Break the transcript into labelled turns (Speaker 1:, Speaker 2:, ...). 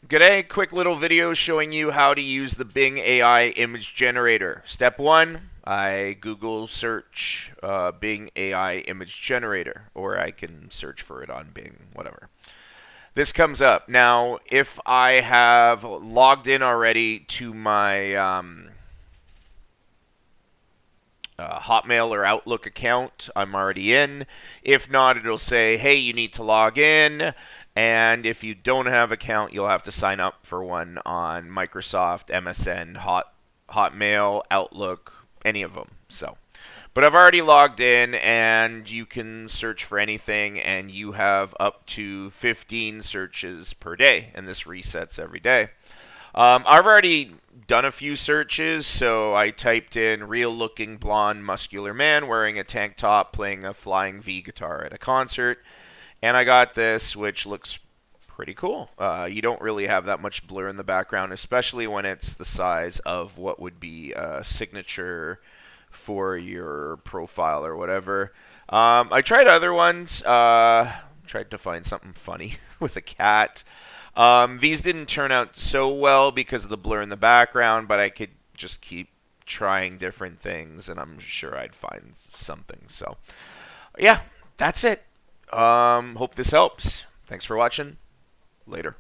Speaker 1: G'day, quick little video showing you how to use the Bing AI image generator. Step one, I Google search Bing AI image generator, or I can search for it on Bing, whatever. This comes up. Now, if I have logged in already to my Hotmail or Outlook account, I'm already in. If not, it'll say, hey, you need to log in. And if you don't have an account, you'll have to sign up for one on Microsoft, MSN, Hotmail, Outlook, any of them. But I've already logged in, and you can search for anything, and you have up to 15 searches per day, and this resets every day. I've already done a few searches, so I typed in real-looking blonde muscular man wearing a tank top playing a flying V guitar at a concert, and I got this, which looks pretty cool. You don't really have that much blur in the background, especially when it's the size of what would be a signature for your profile or whatever. I tried other ones. Tried to find something funny with a cat. These didn't turn out so well because of the blur in the background, but I could just keep trying different things, and I'm sure I'd find something. So, yeah, that's it. Hope this helps. Thanks for watching. Later.